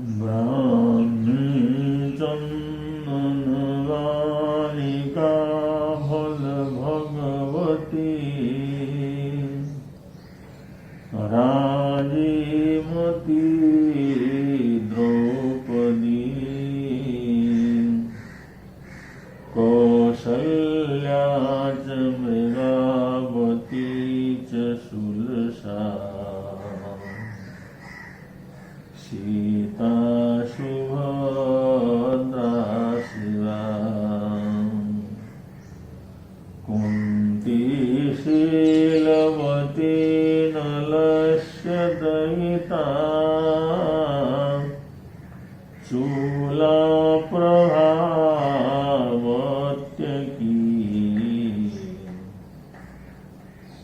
ब्राह्मी चंदनवालिका भल भगवती राजीमती द्रौपदी कौसल्या च मृगावती च सुलसा सीता सुभद्रा शिवा कुन्ती शीलवती नलस्य दयिता चूला प्रभावत्यकी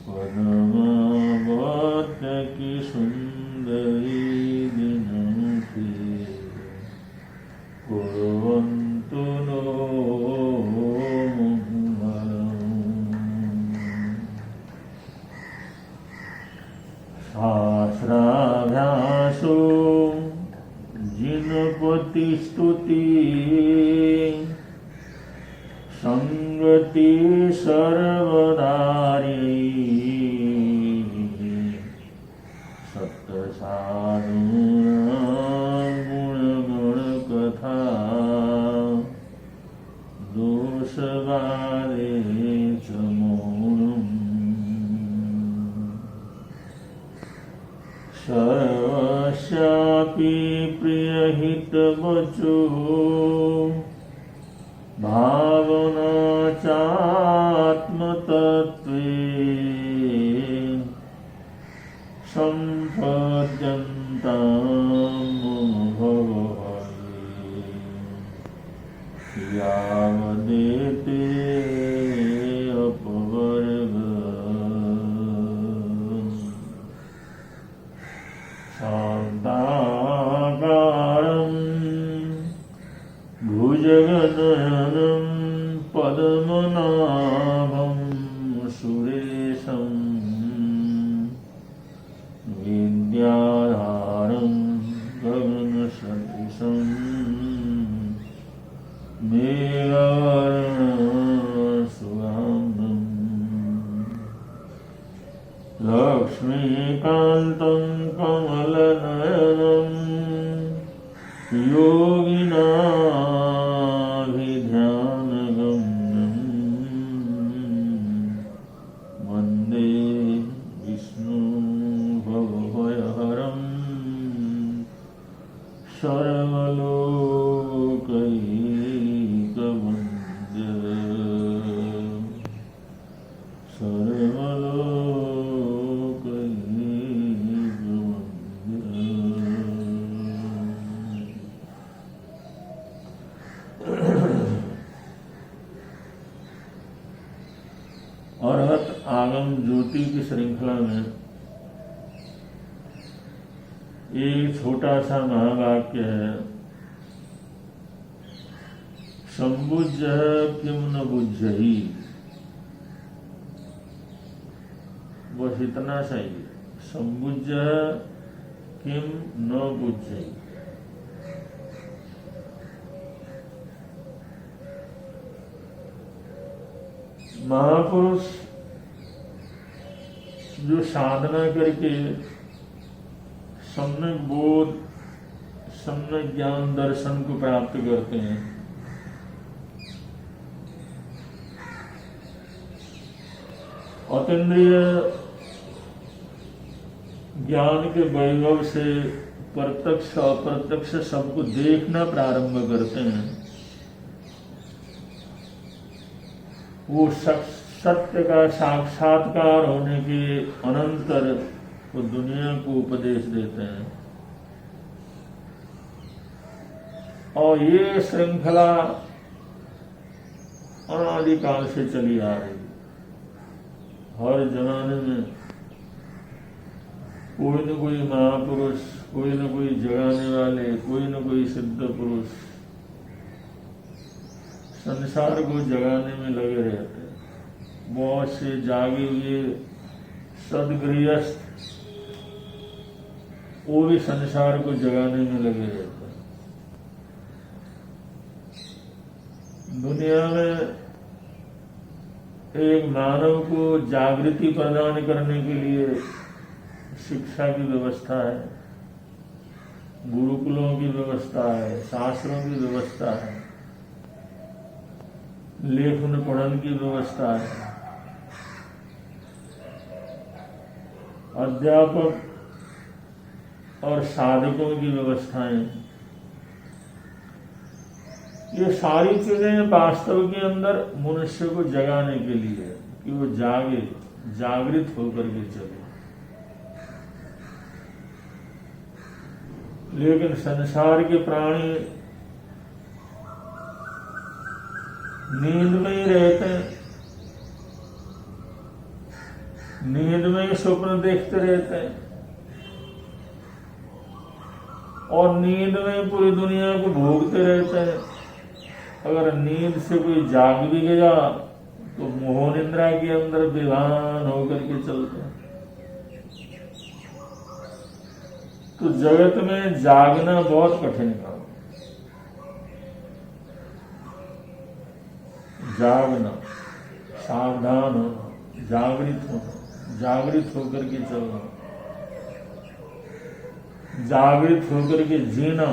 पद्मावत्यकी सुन्दरी दिनमुखी कुर्वन्तु नो शास्त्राभ्यासो जिनपति स्तुति संगति सर्वदारी सत्साधूनां गुणगणकथा दोषवादे च मौनम् सर्वस्यापि प्रियहितवचो भावना चात्मतत्त्वे सम्पद्यन्तां भवति यावदेते अपवर्ग शान्ताकारं भुजगनयनं पद्मनाभं सुरेशं विद्याधारं गगनसदृशं मेघवर्णसुगन्धं लक्ष्मीकान्तं कमलनयनं योगिनाभिध्यानगम्यं वन्दे विष्णु भवभयहरं अरहत आगम ज्योति की श्रृंखला में एक छोटा सा महावाक्य है, संबुज्य किम न बुज्जहि। बस इतना सही, संबुज्य किम न बुज्जहि। महापुरुष जो साधना करके सम्यक बोध, सम्यक ज्ञान, दर्शन को प्राप्त करते हैं, अतीन्द्रिय ज्ञान के वैभव से प्रत्यक्ष अप्रत्यक्ष सबको देखना प्रारंभ करते हैं, वो सत्य का साक्षात्कार होने के अनंतर वो दुनिया को उपदेश देते हैं। और ये श्रृंखला अनादिकाल से चली आ रही। हर जमाने में कोई न कोई महापुरुष, कोई न कोई जगाने वाले, कोई न कोई सिद्ध पुरुष संसार को जगाने में लगे रहते हैं। बहुत से जागे हुए सदगृहस्थ वो भी संसार को जगाने में लगे रहते हैं। दुनिया में एक मानव को जागृति प्रदान करने के लिए शिक्षा की व्यवस्था है, गुरुकुलों की व्यवस्था है, शास्त्रों की व्यवस्था है, लेखन पढ़न की व्यवस्था है, अध्यापक और साधकों की व्यवस्थाएं। ये सारी चीजें वास्तव के अंदर मनुष्य को जगाने के लिए कि वो जागे, जागृत होकर के चले। लेकिन संसार के प्राणी नींद में ही रहते हैं, नींद में ही स्वप्न देखते रहते हैं और नींद में पूरी दुनिया को भोगते रहते हैं। अगर नींद से कोई जाग भी गया तो मोह निद्रा के अंदर विभान होकर के चलते हैं। तो जगत में जागना बहुत कठिन काम, जागना, सावधान होना, जागृत होना, जागृत होकर के चलना, जागृत होकर के जीना।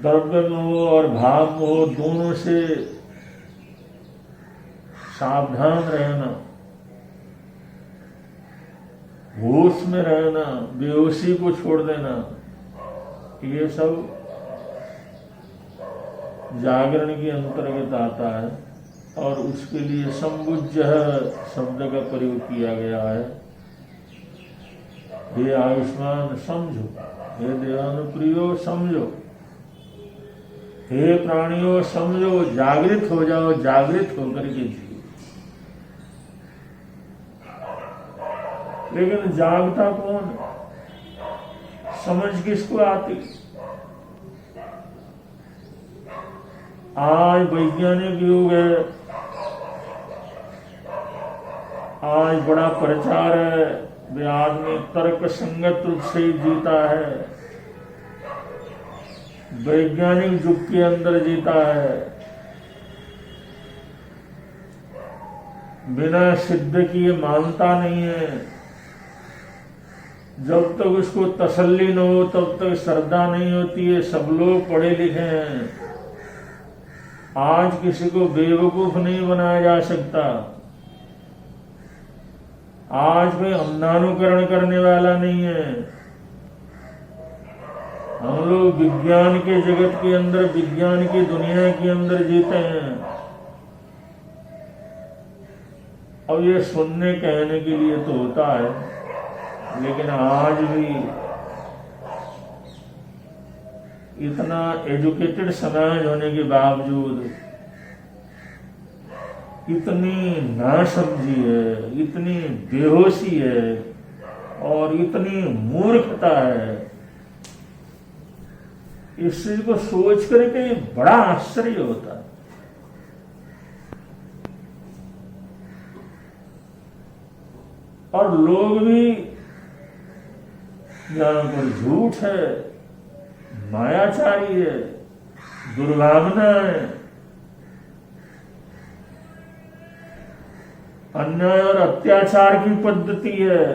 द्रव्य मोह और भाव मोह दोनों से सावधान रहना, होश में रहना, बेहोशी को छोड़ देना, ये सब जागरण के अंतर्गत आता है। और उसके लिए संबुज्य शब्द का प्रयोग किया गया है। हे आयुष्मान समझो, हे देवानुप्रियो समझो, हे प्राणियों समझो, जागृत हो जाओ, जागृत होकर के जियो। लेकिन जागता कौन, समझ किसको आती? आज वैज्ञानिक युग है, आज बड़ा प्रचार है, वे आदमी तर्क संगत रूप से जीता है, वैज्ञानिक युग के अंदर जीता है, बिना सिद्ध किए मानता नहीं है। जब तक उसको तसल्ली न हो तब तक श्रद्धा नहीं होती है। सब लोग पढ़े लिखे हैं, आज किसी को बेवकूफ नहीं बनाया जा सकता। आज कोई अंधानुकरण करने वाला नहीं है। हम लोग विज्ञान के जगत के अंदर, विज्ञान की दुनिया के अंदर जीते हैं। अब ये सुनने कहने के लिए तो होता है, लेकिन आज भी इतना एजुकेटेड समाज होने के बावजूद इतनी नासमझी है, इतनी बेहोशी है और इतनी मूर्खता है। इस चीज को सोच करके बड़ा आश्चर्य होता है। और लोग भी यहाँ पर झूठ है, मायाचारी है, दुर्भावना है, अन्याय और अत्याचार की पद्धति है,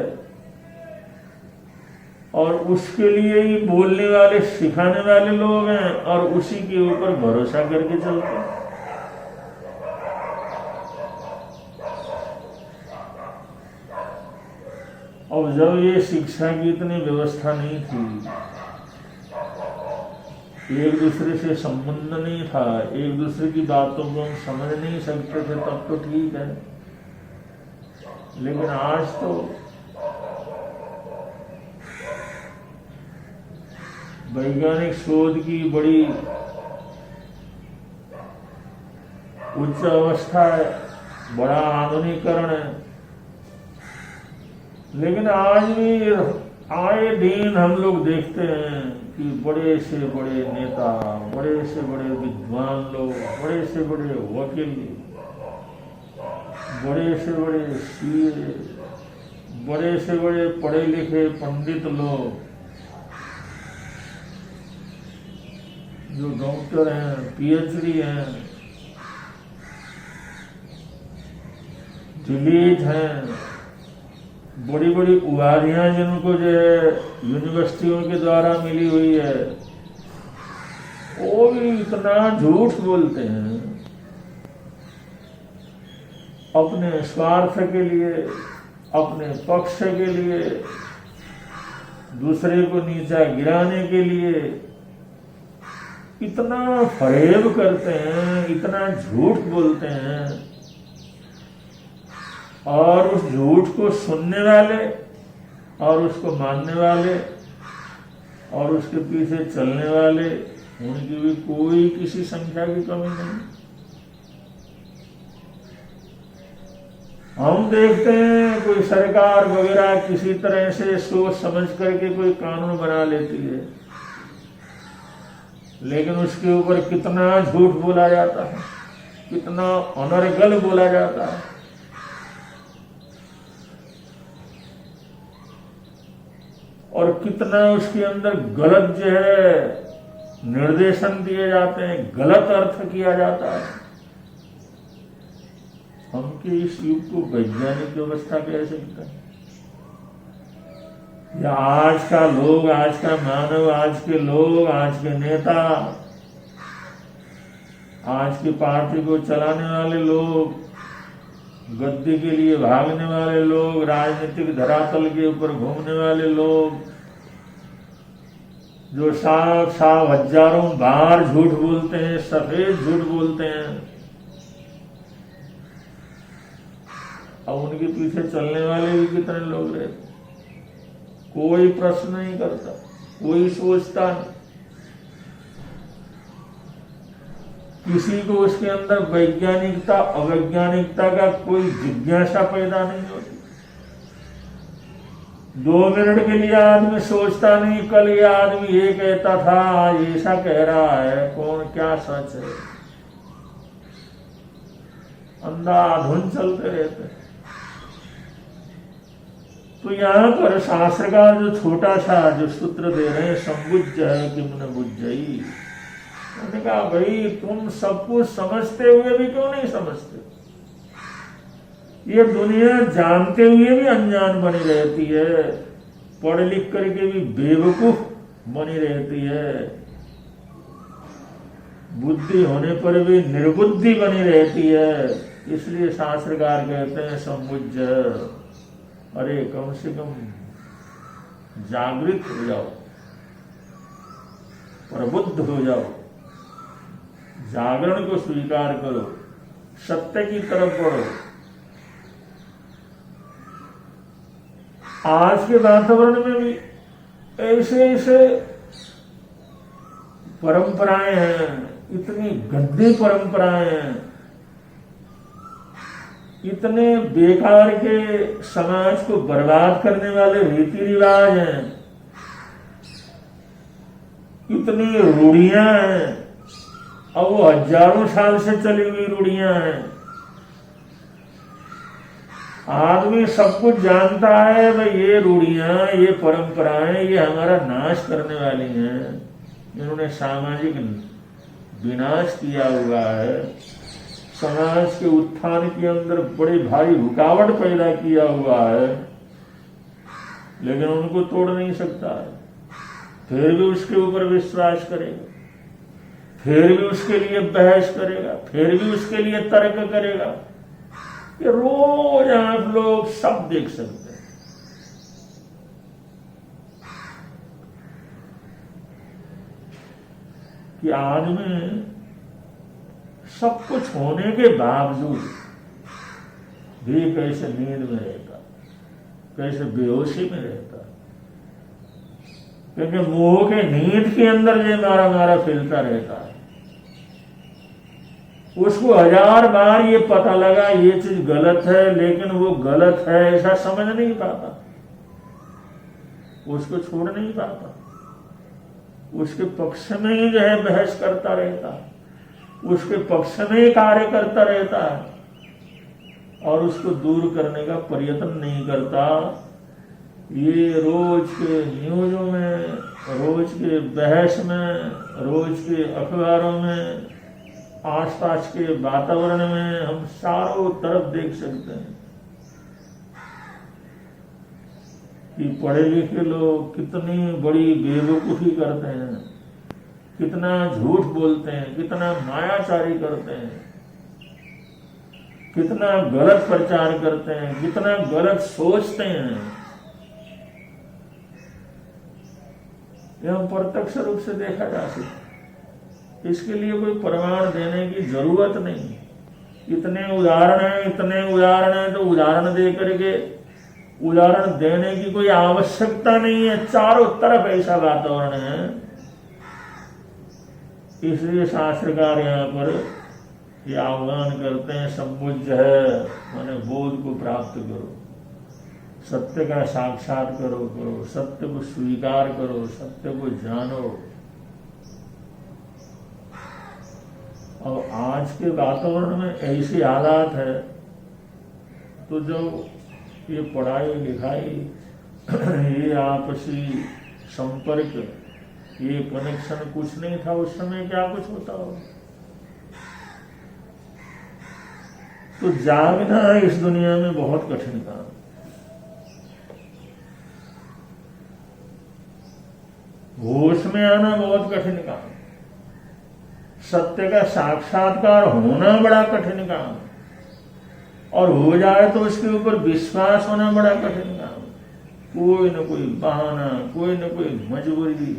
और उसके लिए ही बोलने वाले, सिखाने वाले लोग हैं और उसी के ऊपर भरोसा करके चलते हैं। और जब ये शिक्षा की इतनी व्यवस्था नहीं थी, एक दूसरे से संबंध नहीं था, एक दूसरे की बातों को हम समझ नहीं सकते थे, तब तो ठीक है। लेकिन आज तो वैज्ञानिक शोध की बड़ी उच्च अवस्था है, बड़ा आधुनिकीकरण है, लेकिन आज भी आए दिन हम लोग देखते हैं कि बड़े से बड़े नेता, बड़े से बड़े विद्वान लोग, बड़े से बड़े वकील, बड़े से बड़े सीए, बड़े से बड़े पढ़े लिखे पंडित लोग जो डॉक्टर हैं, पीएचडी हैं, डिलीट हैं, बड़ी बड़ी उपाधियां जिनको जो है यूनिवर्सिटियों के द्वारा मिली हुई है, वो भी इतना झूठ बोलते हैं अपने स्वार्थ के लिए, अपने पक्ष के लिए, दूसरे को नीचा गिराने के लिए। इतना फरेब करते हैं, इतना झूठ बोलते हैं, और उस झूठ को सुनने वाले और उसको मानने वाले और उसके पीछे चलने वाले, उनकी भी कोई किसी संख्या की कमी नहीं। हम देखते हैं कोई सरकार वगैरह किसी तरह से सोच समझ करके कोई कानून बना लेती है, लेकिन उसके ऊपर कितना झूठ बोला जाता है, कितना अनर्गल बोला जाता है। और कितना उसके अंदर गलत जो है निर्देशन दिए जाते हैं, गलत अर्थ किया जाता है। हमके इस युग को वैज्ञानिक व्यवस्था कह सकते हैं, या आज का लोग, आज का मानव, आज के लोग, आज के नेता, आज की पार्टी को चलाने वाले लोग, गद्दी के लिए भागने वाले लोग, राजनीतिक धरातल के ऊपर घूमने वाले लोग, जो साफ साफ हजारों बार झूठ बोलते हैं, सफेद झूठ बोलते हैं, अब उनके पीछे चलने वाले भी कितने लोग रहते, कोई प्रश्न नहीं करता, कोई सोचता नहीं, किसी को उसके अंदर वैज्ञानिकता अवैज्ञानिकता का कोई जिज्ञासा पैदा नहीं होती। 2 मिनट के लिए आदमी सोचता नहीं, कल ये आदमी ये कहता था, आज ऐसा कह रहा है, कौन क्या सच है, अंधाधुन चलते रहते हैं। तो यहाँ पर शास्त्रकार जो छोटा सा जो सूत्र दे रहे हैं, संबुज्य है कि मुन बुज्जई, उन्होंने कहा भाई तुम सब कुछ समझते हुए भी क्यों नहीं समझते? ये दुनिया जानते हुए भी अनजान बनी रहती है, पढ़ लिख करके भी बेवकूफ बनी रहती है, बुद्धि होने पर भी निर्बुद्धि बनी रहती है। इसलिए शास्त्रकार कहते हैं संबुज्य, अरे कम से कम जागृत हो जाओ, प्रबुद्ध हो जाओ, जागरण को स्वीकार करो, सत्य की तरफ बढ़ो। आज के वातावरण में भी ऐसे ऐसे परंपराएं हैं, इतनी गंदी परंपराएं हैं, इतने बेकार के समाज को बर्बाद करने वाले रीति रिवाज हैं, इतनी रूढ़ियां हैं, और वो हजारों साल से चली हुई रूढ़ियां हैं। आदमी सब कुछ जानता है भाई, ये रूढ़ियां, ये परंपराएं, ये हमारा नाश करने वाली हैं, इन्होंने सामाजिक विनाश किया हुआ है, समाज के उत्थान के अंदर बड़ी भारी रुकावट पैदा किया हुआ है, लेकिन उनको तोड़ नहीं सकता है। फिर भी उसके ऊपर विश्वास करेगा, फिर भी उसके लिए बहस करेगा, फिर भी उसके लिए तर्क करेगा। ये रोज आप लोग सब देख सकते हैं। कि आदमी सब कुछ होने के बावजूद भी कैसे नींद में रहता, कैसे बेहोशी में रहता, क्योंकि मोह के नींद के अंदर ये मारा मारा फैलता रहता है। उसको 1000 बार ये पता लगा ये चीज गलत है, लेकिन वो गलत है ऐसा समझ नहीं पाता, उसको छोड़ नहीं पाता, उसके पक्ष में ही जो है बहस करता रहता है, उसके पक्ष में ही कार्य करता रहता है, और उसको दूर करने का प्रयत्न नहीं करता। ये रोज के न्यूज़ों में, रोज के बहस में, रोज के अखबारों में, आसपास के वातावरण में हम चारों तरफ देख सकते हैं कि पढ़े लिखे लोग कितनी बड़ी बेवकूफ़ी करते हैं, कितना झूठ बोलते हैं, कितना मायाचारी करते हैं, कितना गलत प्रचार करते हैं, कितना गलत सोचते हैं। यह प्रत्यक्ष रूप से देखा जा सकता। इसके लिए कोई प्रमाण देने की जरूरत नहीं। इतने उदाहरण हैं तो उदाहरण दे करके उदाहरण देने की कोई आवश्यकता नहीं है। चारों तरफ ऐसा वातावरण है। इसलिए शास्त्रकार यहाँ पर ये आह्वान करते हैं, सम्मुज्य है माने बोध को प्राप्त करो, सत्य का साक्षात्कार करो, सत्य को स्वीकार करो, सत्य को जानो। और आज के वातावरण में ऐसी हालात है तो जो ये पढ़ाई लिखाई, ये आपसी संपर्क, ये कनेक्शन कुछ नहीं था उस समय, क्या कुछ होता हो। तो जागना इस दुनिया में बहुत कठिन काम। होश में आना बहुत कठिन काम, सत्य का साक्षात्कार होना बड़ा कठिन काम, और हो जाए तो उसके ऊपर विश्वास होना बड़ा कठिन काम। कोई न कोई बहाना, कोई न कोई मजबूरी,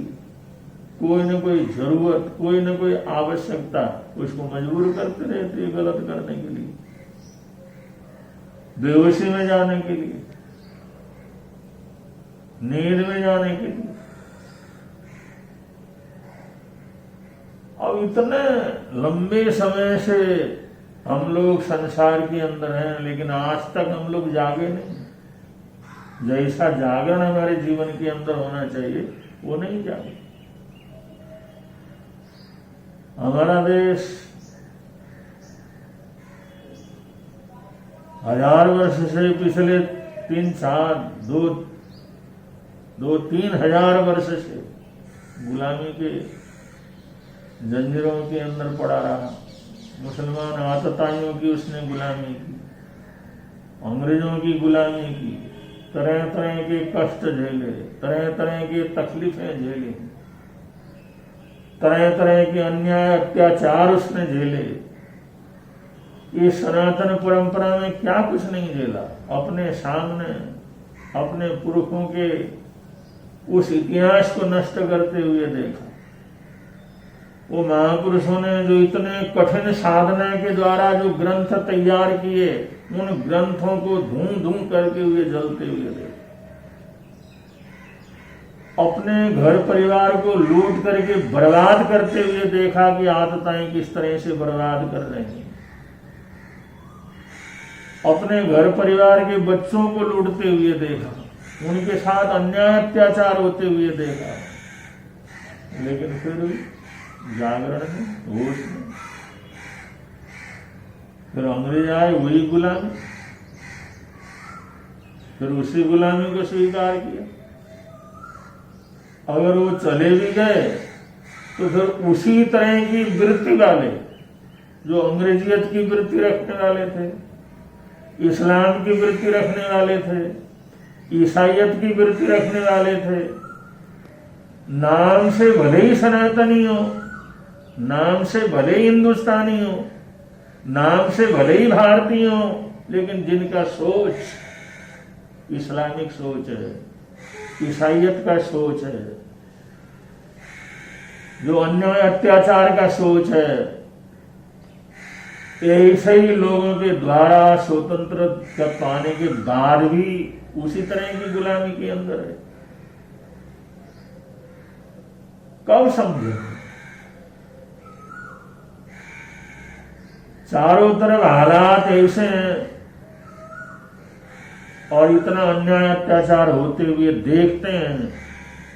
कोई न कोई जरूरत, कोई न कोई आवश्यकता उसको मजबूर करते रहती है गलत करने के लिए, बेहोशी में जाने के लिए, नींद में जाने के लिए। अब इतने लंबे समय से हम लोग संसार के अंदर हैं, लेकिन आज तक हम लोग जागे नहीं। जैसा जागरण हमारे जीवन के अंदर होना चाहिए वो नहीं जागे। हमारा देश 1000 वर्ष से पिछले 3,000 वर्ष से गुलामी के जंजीरों के अंदर पड़ा रहा। मुसलमान आतताइयों की उसने गुलामी की, अंग्रेजों की गुलामी की, तरह तरह के कष्ट झेले, तरह तरह के तकलीफें झेली, तरह तरह के अन्याय अत्याचार उसने झेले। ये सनातन परंपरा में क्या कुछ नहीं झेला। अपने सामने अपने पुरखों के उस इतिहास को नष्ट करते हुए देखा। वो महापुरुषों ने जो इतने कठिन साधना के द्वारा जो ग्रंथ तैयार किए, उन ग्रंथों को धूम धूम करके हुए जलते हुए देखा। अपने घर परिवार को लूट करके बर्बाद करते हुए देखा कि आतताएं किस तरह से बर्बाद कर रहे हैं। अपने घर परिवार के बच्चों को लूटते हुए देखा, उनके साथ अन्याय अत्याचार होते हुए देखा। लेकिन फिर जागरण में, होश में, फिर अंग्रेज आए, वही गुलामी, फिर उसी गुलामी को स्वीकार किया। अगर वो चले भी गए तो फिर उसी तरह की वृत्ति वाले जो अंग्रेजियत की वृत्ति रखने वाले थे, इस्लाम की वृत्ति रखने वाले थे, ईसाइयत की वृत्ति रखने वाले थे, नाम से भले ही सनातनी हो, नाम से भले ही हिंदुस्तानी हो, नाम से भले ही भारतीय हो, लेकिन जिनका सोच इस्लामिक सोच है, ईसाइयत का सोच है, जो अन्याय अत्याचार का सोच है, ऐसे ही लोगों के द्वारा स्वतंत्रता पाने के बाद भी उसी तरह की गुलामी के अंदर है। कब समझे? चारों तरफ हालात ऐसे हैं और इतना अन्याय अत्याचार होते हुए देखते हैं,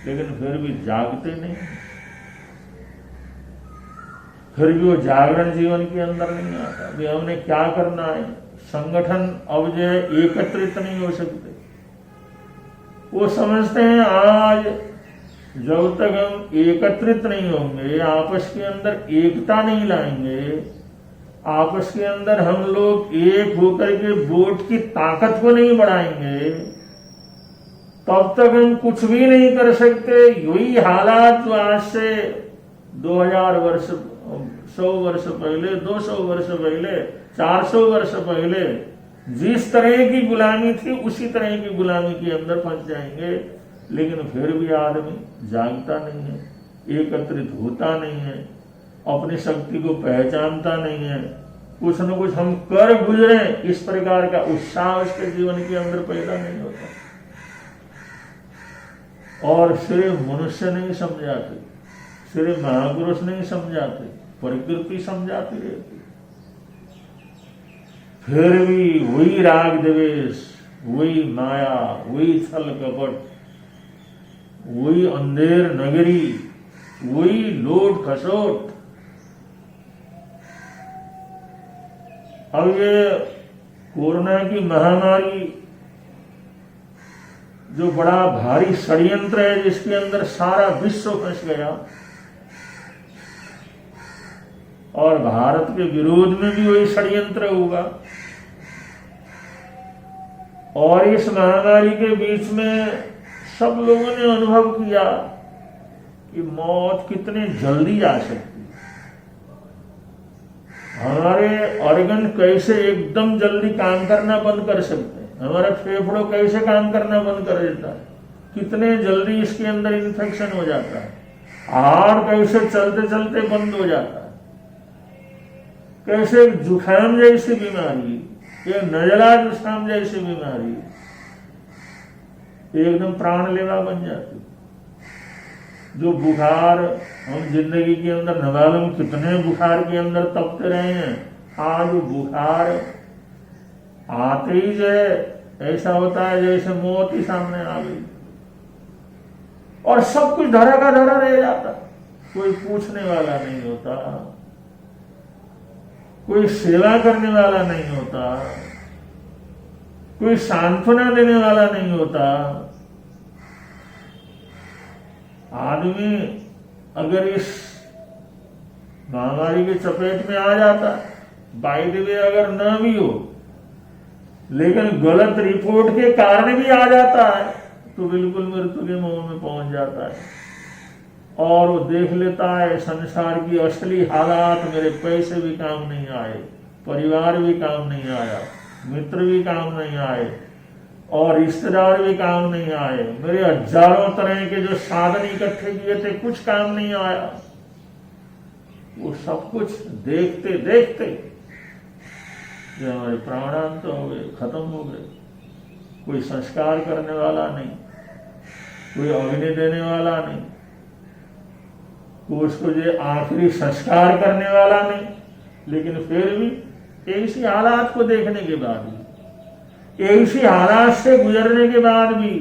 लेकिन फिर भी जागते नहीं, फिर भी वो जागरण जीवन के अंदर नहीं आता। अभी हमने क्या करना है? संगठन अब जो एकत्रित नहीं हो सकते, वो समझते हैं आज जब तक हम एकत्रित नहीं होंगे, आपस के अंदर एकता नहीं लाएंगे, आपस के अंदर हम लोग एक होकर के वोट की ताकत को नहीं बढ़ाएंगे, तब तक हम कुछ भी नहीं कर सकते। यही हालात जो आज से 2000 वर्ष, 100 वर्ष पहले, 200 वर्ष पहले, 400 वर्ष पहले जिस तरह की गुलामी थी उसी तरह की गुलामी के अंदर फंस जाएंगे। लेकिन फिर भी आदमी जागता नहीं है, एकत्रित होता नहीं है, अपनी शक्ति को पहचानता नहीं है। कुछ न कुछ हम कर गुजरे, इस प्रकार का उत्साह उसके जीवन के अंदर पैदा नहीं होता। और सिर्फ मनुष्य नहीं समझाते, सिर्फ महापुरुष नहीं समझाते, प्रकृति समझाती रहती। फिर भी वही राग द्वेष, वही माया, वही छल कपट, वही अंधेर नगरी, वही लोट खसोट। अब ये कोरोना की महामारी जो बड़ा भारी षड्यंत्र है, जिसके अंदर सारा विश्व फंस गया, और भारत के विरोध में भी वही षड्यंत्र होगा। और इस महामारी के बीच में सब लोगों ने अनुभव किया कि मौत कितने जल्दी आ सकती है। हमारे ऑर्गन कैसे एकदम जल्दी काम करना बंद कर सकते हैं, हमारा फेफड़ों कैसे काम करना बंद कर देता है, कितने जल्दी इसके अंदर इन्फेक्शन हो जाता है, हार्ट कैसे चलते चलते बंद हो जाता है, कैसे जुकाम जैसी बीमारी, ये नजला जुकाम जैसी बीमारी एकदम प्राणलेवा बन जाती। जो बुखार हम जिंदगी के अंदर न मालूम कितने बुखार के अंदर तपते रहे हैं, आज बुखार आते ही जो है ऐसा होता है जैसे मौत ही सामने आ गई, और सब कुछ धरा का धरा रह जाता। कोई पूछने वाला नहीं होता, कोई सेवा करने वाला नहीं होता, कोई सांत्वना देने वाला नहीं होता। आदमी अगर इस महामारी के चपेट में आ जाता, बाय द वे अगर न भी हो, लेकिन गलत रिपोर्ट के कारण भी आ जाता है, तो बिल्कुल मृत्यु के मुंह में पहुंच जाता है। और वो देख लेता है संसार की असली हालात, मेरे पैसे भी काम नहीं आए, परिवार भी काम नहीं आया, मित्र भी काम नहीं आए, और रिश्तेदार भी काम नहीं आए, मेरे हजारों तरह के जो साधन इकट्ठे किए थे कुछ काम नहीं आया। वो सब कुछ देखते देखते जो हमारे प्राणांत हो गए, खत्म हो गए। कोई संस्कार करने वाला नहीं, कोई अग्नि देने वाला नहीं, कोई उसको जो आखिरी संस्कार करने वाला नहीं। लेकिन फिर भी ऐसी हालात को देखने के बाद भी, ऐसी हालात से गुजरने के बाद भी,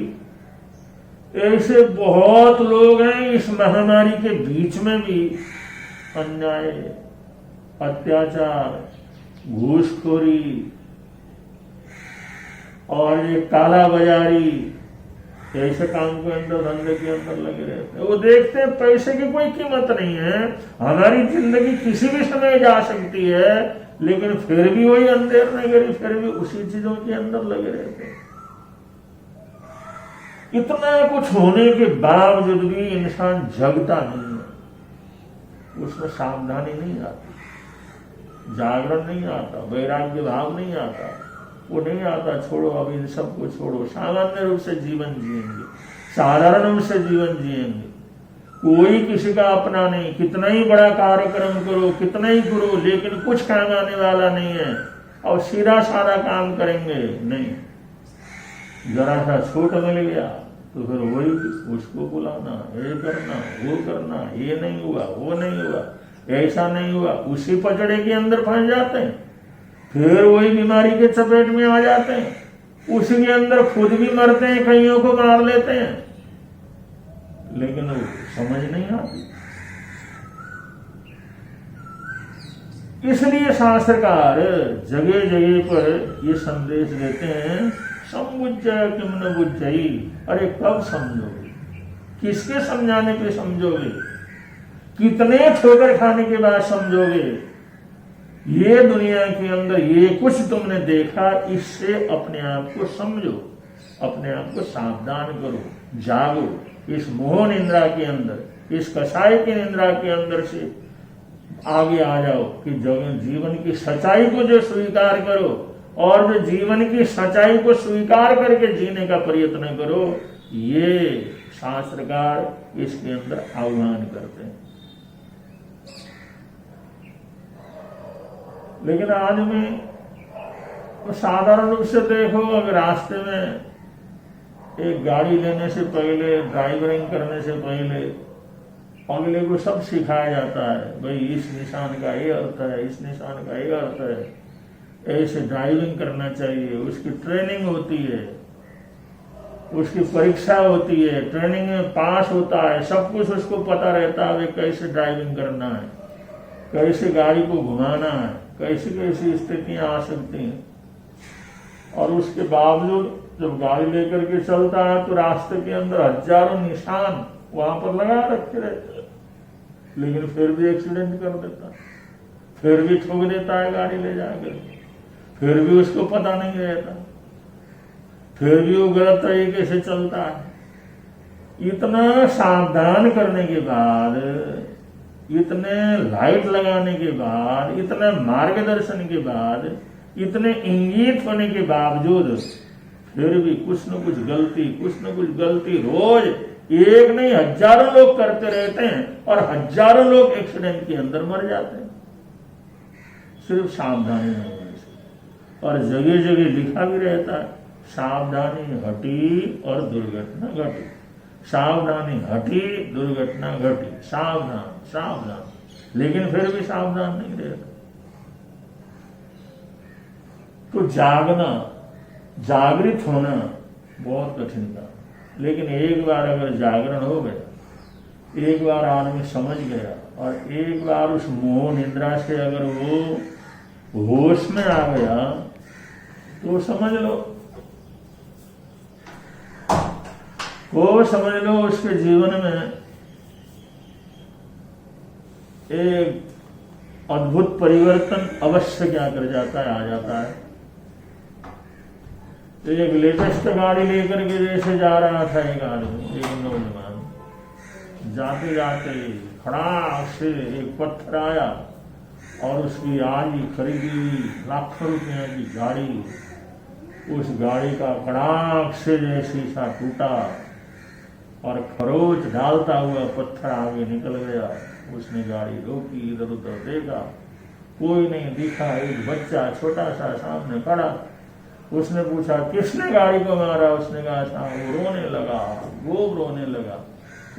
ऐसे बहुत लोग हैं इस महामारी के बीच में भी अन्याय, अत्याचार, घूसखोरी और ये काला बाजारी, ऐसे काम के अंदर, धंधे के अंदर लगे रहते हैं। वो देखते हैं पैसे की कोई कीमत नहीं है, हमारी जिंदगी किसी भी समय जा सकती है, लेकिन फिर भी वही अंधेर नहीं करी, फिर भी उसी चीजों के अंदर लगे रहते हैं। इतना कुछ होने के बावजूद भी इंसान जगता नहीं है, उसमें सावधानी नहीं आती, जागरण नहीं आता, वैराग्य भाव नहीं आता, वो नहीं आता। छोड़ो अब इन सबको छोड़ो, सामान्य रूप से जीवन जिएंगे, साधारण रूप से जीवन जिएंगे, कोई किसी का अपना नहीं। कितना ही बड़ा कार्यक्रम करो, कितना ही करो, लेकिन कुछ काम आने वाला नहीं है। और सीधा साधा काम करेंगे नहीं, जरा सा छूट मिल गया तो फिर वही उसको बुलाना, ये करना, वो करना, ये नहीं हुआ, वो नहीं हुआ, ऐसा नहीं हुआ, उसी पचड़े के अंदर फंस जाते हैं, फिर वही बीमारी के चपेट में आ जाते हैं, उसी के अंदर खुद भी मरते हैं, कईयों को मार लेते हैं, लेकिन वो समझ नहीं आती। इसलिए शास्त्रकार जगह जगह पर ये संदेश देते हैं, बुझ्जय किम न बुझ्जई, अरे कब समझोगे, किसके समझाने पे समझोगे, कितने ठोकर खाने के बाद समझोगे। ये दुनिया के अंदर ये कुछ तुमने देखा, इससे अपने आप को समझो, अपने आप को सावधान करो, जागो, इस मोह निंद्रा के अंदर, इस कसाई की निंद्रा के अंदर से आगे आ जाओ कि जीवन की सच्चाई को जो स्वीकार करो और जो जीवन की सच्चाई को स्वीकार करके जीने का प्रयत्न करो। ये शास्त्रकार इसके अंदर आह्वान करते हैं। लेकिन आज में तो साधारण रूप से देखो, अगर रास्ते में एक गाड़ी लेने से पहले, ड्राइवरिंग करने से पहले अगले को सब सिखाया जाता है, भाई इस निशान का ये अर्थ है, इस निशान का ये अर्थ है, ऐसे ड्राइविंग करना चाहिए। उसकी ट्रेनिंग होती है, उसकी परीक्षा होती है, ट्रेनिंग में पास होता है, सब कुछ उसको पता रहता है कैसे ड्राइविंग करना है, कैसे गाड़ी को घुमाना है, कैसी कैसी स्थितियां आ सकती हैं। और उसके बावजूद जब गाड़ी लेकर के चलता है तो रास्ते के अंदर हजारों निशान वहां पर लगा रखे रहते हैं, लेकिन फिर भी एक्सीडेंट कर देता है, फिर भी ठोक देता है गाड़ी ले जाकर, फिर भी उसको पता नहीं रहता, फिर भी वो गलत तरीके से चलता है। इतना सावधान करने के बाद, इतने लाइट लगाने के बाद, इतने मार्गदर्शन के बाद, इतने इंगित होने के बावजूद फिर भी कुछ न कुछ गलती रोज एक नहीं हजारों लोग करते रहते हैं और हजारों लोग एक्सीडेंट के अंदर मर जाते हैं, सिर्फ सावधानी नहीं होने से। और जगह जगह लिखा भी रहता है, सावधानी हटी और दुर्घटना घटी, सावधानी हटी दुर्घटना घटी, सावधान सावधान, लेकिन फिर भी सावधान नहीं रहता। तो जागना, जागृत होना बहुत कठिन था। लेकिन एक बार अगर जागरण हो गया, एक बार आदमी समझ गया और एक बार उस मोह निद्रा से अगर वो होश में आ गया तो समझ लो, उसके जीवन में एक अद्भुत परिवर्तन अवश्य क्या कर जाता है, आ जाता है। तो एक लेटेस्ट गाड़ी लेकर के जैसे जा रहा था एक आदमी, एक नौजवान, जाते जाते खड़ाक से एक पत्थर आया और उसकी आज ही खरीदी लाखों रुपए की गाड़ी, उस गाड़ी का खड़ाक से जैसे शीशा टूटा और खरोच डालता हुआ पत्थर आगे निकल गया। उसने गाड़ी रोकी, इधर उधर देखा, कोई नहीं दिखा, एक बच्चा छोटा सा सामने खड़ा। उसने पूछा किसने गाड़ी को मारा, उसने कहा वो रोने लगा, खूब रोने लगा।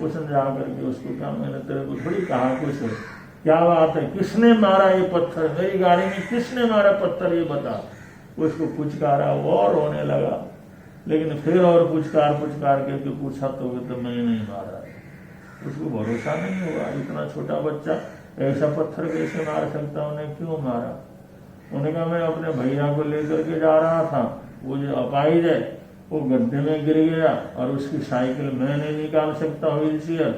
उसने जाकर के उसको कहा मैंने तेरे को थोड़ी कहा कुछ, क्या बात है, किसने मारा ये पत्थर, मेरी गाड़ी में किसने मारा पत्थर ये बता। उसको पुचकारा, वो और रोने लगा, लेकिन फिर और पुचकार करके पूछा तो मैं नहीं मारा। उसको भरोसा नहीं हुआ, इतना छोटा बच्चा ऐसा पत्थर कैसे मार सकता, उन्हें क्यों मारा। उन्होंने कहा मैं अपने भैया को लेकर के जा रहा था, वो जो अपाहिज है वो गड्ढे में गिर गया और उसकी साइकिल मैं नहीं निकाल सकता, व्हील चेयर,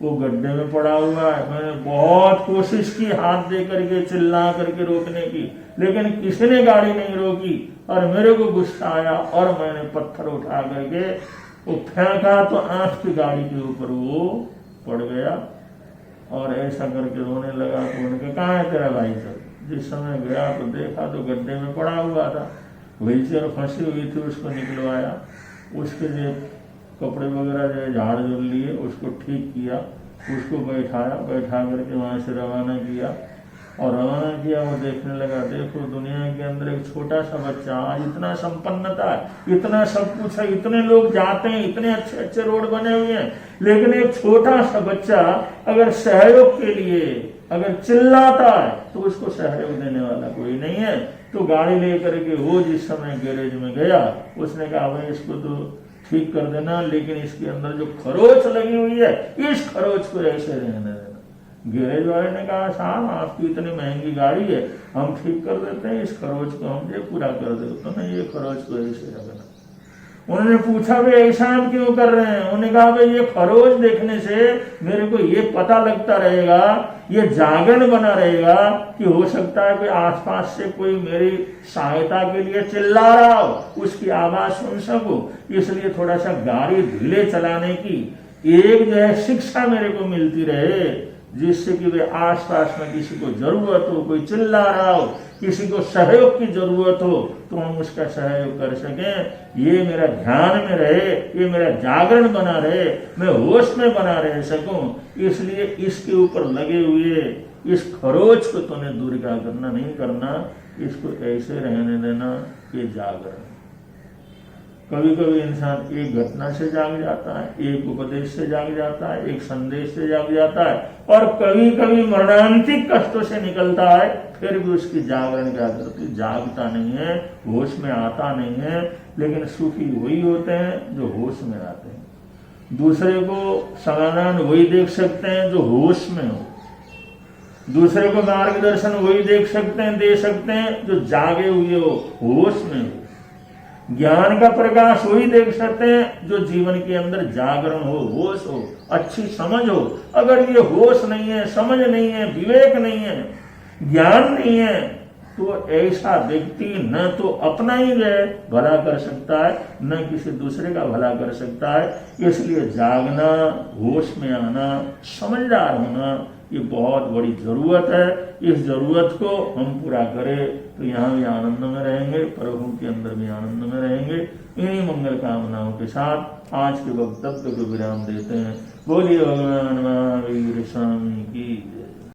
वो गड्ढे में पड़ा हुआ है। मैंने बहुत कोशिश की हाथ दे करके, चिल्ला करके रोकने की, लेकिन किसी ने गाड़ी नहीं रोकी और मेरे को गुस्सा आया और मैंने पत्थर उठा करके वो फेंका तो आंख की गाड़ी के ऊपर वो पड़ गया और ऐसा करके रोने लगा। तो उन्होंने कहा कहाँ है तेरा भाई साहब। जिस समय गया तो देखा तो गड्ढे में पड़ा हुआ था, व्हील चेयर फंसी हुई थी, उसको निकलवाया, उसके जो कपड़े वगैरह जो झाड़ झुल लिए उसको ठीक किया, उसको बैठा करके वहाँ से रवाना किया। और रवाना किया, वो देखने लगा, देखो दुनिया के अंदर एक छोटा सा बच्चा, आज इतना संपन्नता है, इतना सब कुछ है, इतने लोग जाते हैं, इतने अच्छे अच्छे रोड बने हुए हैं, लेकिन एक छोटा सा बच्चा अगर सहयोग के लिए अगर चिल्लाता है तो उसको सहयोग देने वाला कोई नहीं है। तो गाड़ी लेकर के वो जिस समय गैरेज में गया, उसने कहा भाई इसको तो ठीक कर देना, लेकिन इसके अंदर जो खरोच लगी हुई है इस खरोच को ऐसे रहने देना। गैरेज वाले ने कहा साहब आपकी इतनी महंगी गाड़ी है, हम ठीक कर देते हैं, इस खरोच को हम ये पूरा कर देते, तो नहीं ये खरोच को ऐसे रखना। उन्होंने पूछा वे ऐसा हम क्यों कर रहे हैं? उन्होंने कहा भाई ये खरोच देखने से मेरे को ये पता लगता रहेगा, ये जागरण बना रहेगा कि हो सकता है कि आसपास से कोई मेरी सहायता के लिए चिल्ला रहा हो, उसकी आवाज सुन सकूं, इसलिए थोड़ा सा गाड़ी धीरे चलाने की एक जो है शिक्षा मेरे को मिलती रहे, जिससे कि वे आसपास में किसी को जरूरत हो, कोई चिल्ला रहा हो, किसी को सहयोग की जरूरत हो तो हम उसका सहयोग कर सकें। ये मेरा ध्यान में रहे, ये मेरा जागरण बना रहे, मैं होश में बना रह सकूं, इसलिए इसके ऊपर लगे हुए इस खरोच को तूने दूर क्या करना नहीं करना, इसको ऐसे रहने देना, ये जागरण। कभी कभी इंसान एक घटना से जाग जाता है, एक उपदेश से जाग जाता है, एक संदेश से जाग जाता है, और कभी कभी मरणांतिक कष्टों से निकलता है, फिर भी उसकी जागरण क्या करती, जागता नहीं है, होश में आता नहीं है। लेकिन सुखी वही होते हैं जो होश में आते हैं। दूसरे को समाधान वही देख सकते हैं जो होश में हो, दूसरे को मार्गदर्शन वही देख सकते हैं, दे सकते हैं जो जागे हुए हो, होश में हो। ज्ञान का प्रकाश वही देख सकते हैं जो जीवन के अंदर जागरण हो, होश हो, अच्छी समझ हो। अगर ये होश नहीं है, समझ नहीं है, विवेक नहीं है, ज्ञान नहीं है, तो ऐसा व्यक्ति न तो अपना ही भला कर सकता है, न किसी दूसरे का भला कर सकता है। इसलिए जागना, होश में आना, समझदार होना, ये बहुत बड़ी जरूरत है। इस जरूरत को हम पूरा करें तो यहाँ भी आनंद में रहेंगे, प्रभु के अंदर भी आनंद में रहेंगे। इन्हीं मंगल कामनाओं के साथ आज के वक्तव्य को विराम देते हैं। बोलिए भगवान महावीर स्वामी की।